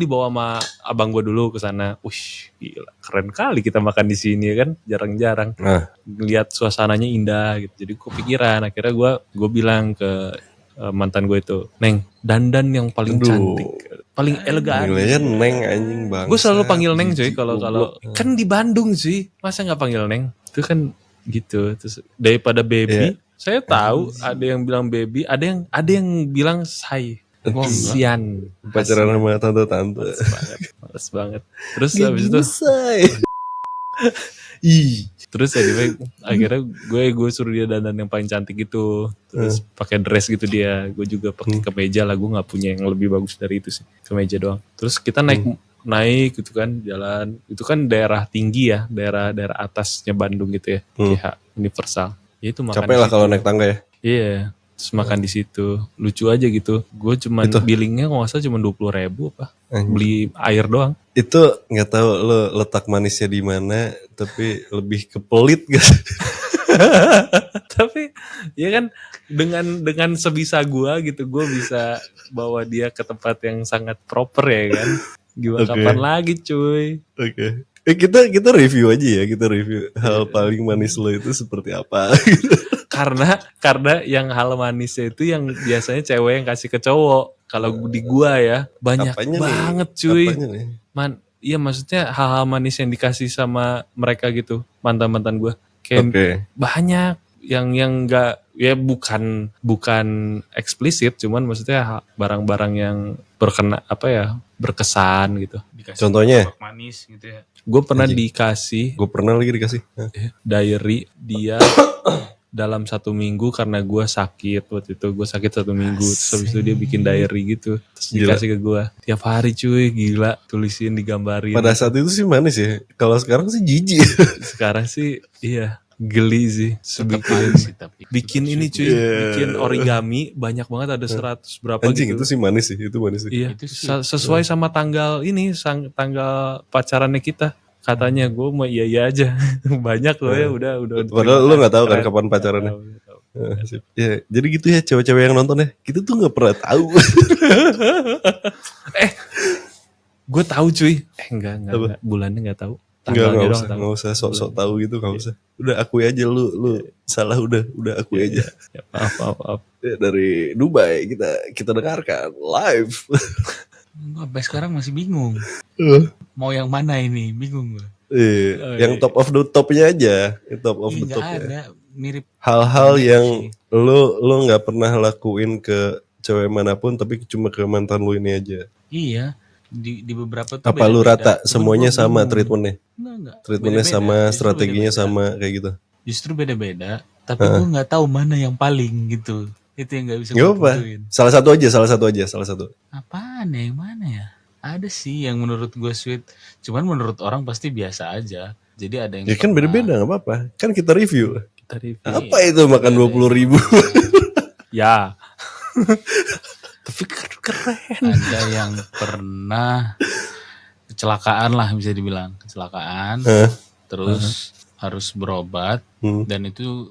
dibawa sama abang gue dulu ke sana. Wih, gila, keren kali kita makan di sini ya kan, jarang-jarang. Nah, Lihat suasananya indah gitu. Jadi kepikiran, akhirnya gue bilang ke mantan gue itu, Neng, dandan yang paling cantik, paling elegan. panggilnya Neng anjing bang. Gue selalu panggil Neng cuy kalau kan di Bandung cuy, masa nggak panggil Neng? Itu kan gitu. Terus daripada baby, saya tahu ada yang bilang baby, ada yang bilang say. Kasian. Pacaran sama tante-tante. Males banget. Terus habis itu terus akhirnya gue suruh dia dandan yang paling cantik gitu, terus pakai dress gitu dia, gue juga pakai kemeja lah, gue nggak punya yang lebih bagus dari itu sih, kemeja doang. Terus kita naik gitu kan, jalan itu kan daerah tinggi ya, daerah atasnya Bandung gitu ya, GH Universal ya, itu makan Capek lah kalau naik tangga ya. iya. Terus makan di situ, lucu aja gitu. Gue cuman billingnya kalau nggak salah cuma 20.000 apa, beli air doang. Itu nggak tahu lo letak manisnya di mana, tapi lebih ke pelit gitu. Tapi ya kan dengan sebisa gue gitu, gue bisa bawa dia ke tempat yang sangat proper ya kan. Gimana kapan lagi cuy? Oke. Kita review aja ya, kita review hal paling manis lo itu seperti apa. Karena yang hal manisnya itu yang biasanya cewek yang kasih ke cowok. Kalau di gua ya banyak Apanya banget nih? cuy. Apanya nih? Iya maksudnya hal-hal manis yang dikasih sama mereka gitu, mantan-mantan gua. Kayak banyak yang enggak ya, bukan eksplisit, cuman maksudnya barang-barang yang berkesan gitu. Dikasih Contohnya? martabak manis gitu ya. Gue pernah dikasih Gue pernah lagi dikasih. diary dia dalam 1 minggu, karena gue sakit waktu itu, gue sakit 1 minggu. Terus habis itu dia bikin diary gitu, terus dikasih ke gue tiap hari cuy, gila, tulisin, digambarin. Pada saat itu sih manis ya, kalau sekarang sih jijik. Sekarang sih iya, geli sih. Bikin ini cuy, bikin origami banyak banget, ada 100 berapa Anjing, gitu. itu sih manis sih, itu manis sih. Iya, sesuai sama tanggal ini, tanggal pacarannya kita. Katanya gue mau iya aja. Banyak loh ya, udah. Padahal lu nggak tahu kan kapan pacarannya. Ya, jadi gitu ya cewek-cewek yang nonton ya. Kita tuh nggak pernah tahu. Gue tahu cuy. Enggak. Bulannya nggak tahu. Nggak usah sok-sok tahu gitu, nggak usah. Udah akui aja lu salah, udah akui aja. Ya, maaf. Ya, dari Dubai kita dengarkan live. Sampai sekarang masih bingung. Mau yang mana ini? Bingung gue. Yang top of the topnya aja, top of the top ada, mirip hal-hal yang lu nggak pernah lakuin ke cewek manapun, tapi cuma ke mantan lu ini aja. Iya, di beberapa tuh Apa beda-beda. lu rata Cuman semuanya gua sama bingung. treatmentnya? Enggak. Treatmentnya Beda-beda. sama, Justru strateginya beda-beda. sama kayak gitu. Justru beda-beda, tapi gue nggak tahu mana yang paling gitu. Itu yang nggak bisa Gak gue apa. tentuin. Salah satu aja. Apaan ya, yang mana ya? Ada sih yang menurut gue sweet. Cuman menurut orang pasti biasa aja. Jadi ada yang Ya kan pernah beda-beda gak apa-apa. Kan kita review. Kita review. Apa itu makan 20.000? Ya. Tapi keren. ada yang pernah kecelakaan lah, bisa dibilang kecelakaan. Terus harus berobat dan itu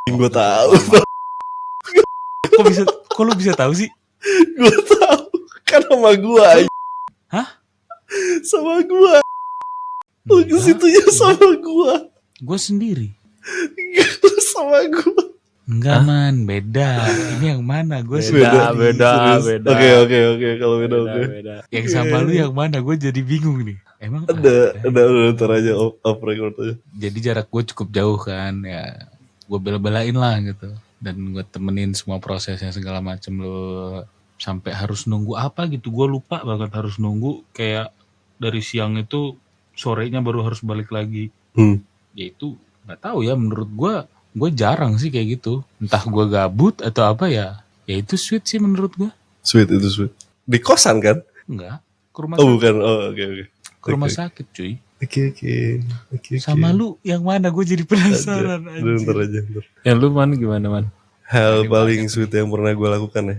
Gue tahu. kok lu bisa tahu sih? Gue tahu. Kan sama gue. Hah? Sama gue. Lu ke situnya sama gue. Gue sendiri. Sama gue. Enggak man, beda. Ini yang mana? Gue Beda. Oke. Kalau beda oke. Yang sama lu yang mana? Gue jadi bingung nih. Emang Ada ntar aja off record aja. jadi jarak gue cukup jauh kan ya. Gue bela-belain lah gitu. Dan gue temenin semua prosesnya segala macem. Lo sampai harus nunggu apa gitu. Gue lupa banget harus nunggu. Kayak dari siang itu sorenya baru harus balik lagi. Ya itu nggak tahu ya, menurut gue jarang sih kayak gitu. Entah gue gabut atau apa ya. Ya itu sweet sih menurut gue. Sweet. Di kosan kan? Enggak, ke rumah Oh sakit. bukan. Oh oke. Ke rumah sakit cuy. Oke. Sama lu yang mana? Gue jadi penasaran. Ntar aja. Yang lu man gimana man? Hal paling sweet yang pernah gue lakukan ya,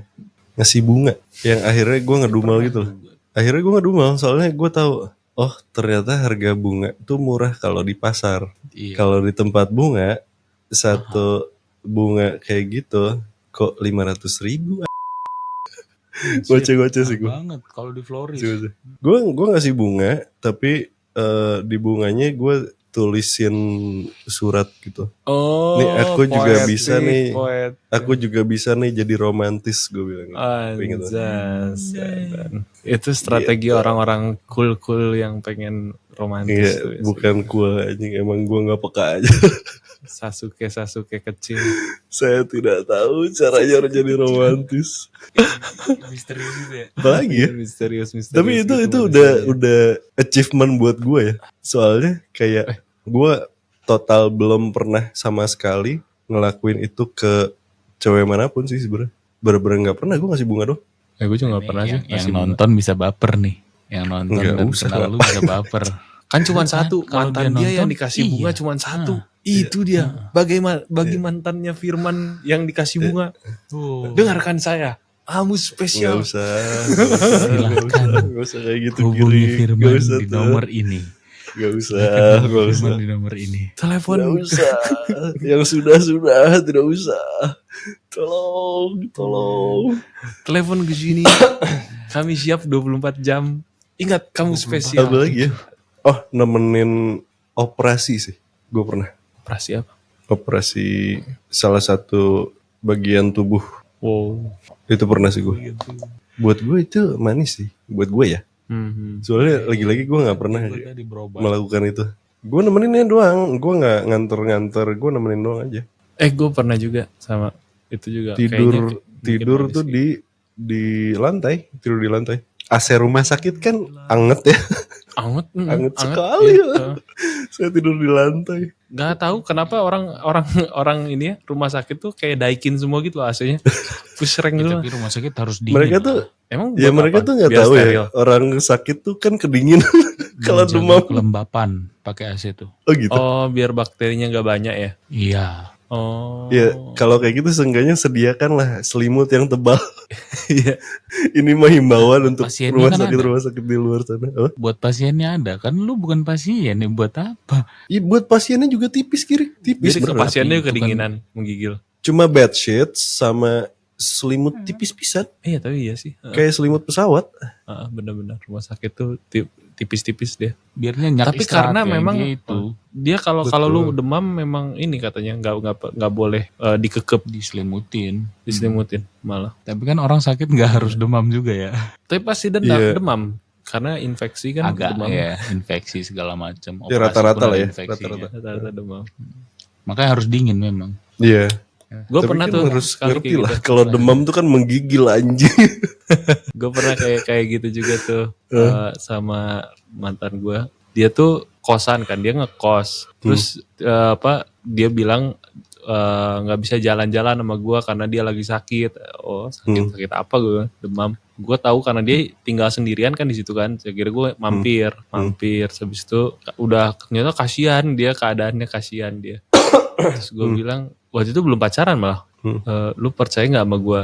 ngasih bunga. Yang akhirnya gue ngedumel gitu loh. Akhirnya gue ngedumel soalnya gue tahu, oh ternyata harga bunga tuh murah kalau di pasar. Iya. Kalau di tempat bunga, satu bunga kayak gitu kok 500.000. Goceh sih gue. Banget kalau di Floris. Gue ngasih bunga, tapi di bunganya gue tulisin surat gitu. Oh, Nih aku juga poetik, bisa nih. poetik. Aku juga bisa nih jadi romantis, gue bilang. Gitu. Anjas. Itu strategi orang-orang cool yang pengen romantis. Iya, bukan cool anjing, emang gue nggak peka aja. Sasuke kecil. Saya tidak tahu caranya jadi romantis. Misterius gitu ya. Apalagi ya? Misterius. Tapi itu gitu udah achievement buat gue ya. Soalnya kayak gue total belum pernah sama sekali ngelakuin itu ke cewek manapun sih sebenarnya. Bener-bener nggak pernah gue ngasih bunga doang. Gue juga gak pernah sih. Yang nonton bisa baper nih. Yang nonton Nggak dan usah kenal lah. lu bisa baper. Kan cuma satu. Kalau Mantan dia dia yang nonton, dikasih bunga iya. cuma satu. Itu dia. Bagi mantannya Firman yang dikasih bunga. Dengarkan saya. Kamu Nggak spesial. usah. Silakan Gak usah kayak gitu. hubungi Giri. Firman Nggak usah di tuh. nomor ini. Gak usah. Firman di nomor ini. Telepon. Tidak usah. Yang sudah tidak usah. Tolong. Telepon ke sini. Kami siap 24 jam. Ingat kamu spesial. Apa lagi ya? Oh, nemenin operasi sih. Gue pernah. Operasi apa? Operasi salah satu bagian tubuh. Wow. Itu pernah sih gue. Buat gue itu manis sih. Buat gue ya. Soalnya lagi-lagi gue gak pernah Tadi berobat. melakukan itu. Gue nemeninnya doang. Gue gak nganter-nganter. Gue nemenin doang aja. Gue pernah juga sama itu juga. Tidur tuh di lantai. Tidur di lantai. AC rumah sakit kan anget ya. Anget sekali ya. Saya tidur di lantai. Gak tahu kenapa orang ini ya rumah sakit tuh kayak Daikin semua gitu loh AC-nya. Pusreng gitu. Tapi rumah sakit harus dingin. Mereka tuh Emang ya buat mereka apa? tuh nggak Biar tahu steril. ya orang sakit tuh kan kedinginan kalau menjaga demam. kelembapan pakai AC tuh. Oh gitu. Oh, biar bakterinya gak banyak ya. Iya. Oh. Ya kalau kayak gitu seenggaknya sediakanlah selimut yang tebal. Iya. Ini mah himbauan untuk pasiennya rumah kan sakit di luar sana. Oh? Buat pasiennya ada. Kan lu bukan pasien nih, buat apa? Iya buat pasiennya juga tipis kiri. Tipis Jadi ke beneran. pasiennya Itu kan- kedinginan, menggigil. Cuma bed sheets sama selimut tipis pisan. Iya, tapi iya sih. Kayak selimut pesawat. Benar-benar rumah sakit tuh tipis-tipis dia. Biar nyenyak Tapi istirahat karena ya, memang gitu. dia kalau lu demam memang ini katanya nggak boleh dikekep, Diselimutin. diselimutin malah. Tapi kan orang sakit nggak harus demam juga ya. Tapi pasti Iya. demam karena infeksi kan Agak demam. ya, infeksi segala macam. Ya, Operasi rata-rata pun lah ada ya, infeksinya. rata-rata. Rata-rata demam. Makanya harus dingin memang. Iya. Gue Tapi pernah kan tuh harus sekali ngerti kayak lah. gitu. Kalau demam tuh kan menggigil anjing. Gue pernah kayak gitu juga tuh sama mantan gue. Dia tuh kosan kan, dia ngekos. Terus dia bilang nggak bisa jalan-jalan sama gue karena dia lagi sakit. Oh sakit apa gue, demam. Gue tahu karena dia tinggal sendirian kan di situ kan. Akhirnya gue mampir. Habis itu udah ternyata kasihan dia, keadaannya kasihan dia. Terus gue bilang waktu itu belum pacaran malah. Lu percaya nggak sama gue?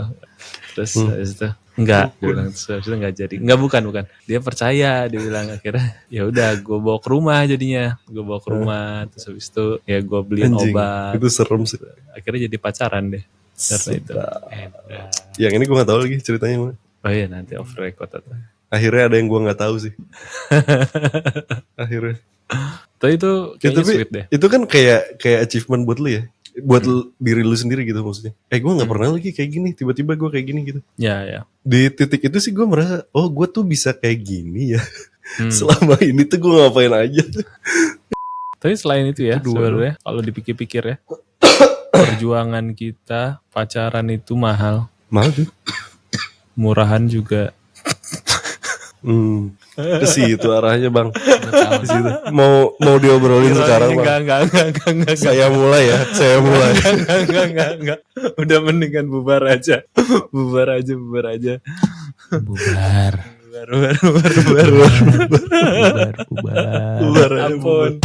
Terus habis itu enggak, dia bilang. Terus habis itu enggak jadi. Enggak, bukan. Dia percaya, dia bilang. Akhirnya ya udah gue bawa ke rumah jadinya. Gue bawa ke rumah. Terus habis itu ya gue beliin Anjing, obat. itu serem sih. Akhirnya jadi pacaran deh. Karena itu. Yang ini gue gak tahu lagi ceritanya. Oh iya, nanti off record atau. Akhirnya ada yang gue gak tahu sih. Akhirnya. Tapi itu Ya, kayaknya tapi sweet deh. itu kan kayak achievement buat lu ya. Buat diri lu sendiri gitu maksudnya. Gue gak pernah lagi kayak gini. Tiba-tiba gue kayak gini gitu. Ya. Di titik itu sih gue merasa, oh gue tuh bisa kayak gini ya. Selama ini tuh gue ngapain aja. Tapi selain itu ya, sebenarnya kalau dipikir-pikir ya, perjuangan kita pacaran itu mahal, Mahal tuh. murahan juga. Ke situ arahnya bang. Ke situ. Mau diobrolin sekarang bang. Enggak. Saya mulai ya. Enggak. Udah mendingan bubar aja. Bubar aja. Bubar. Bubar. Bubar aja, Ampun.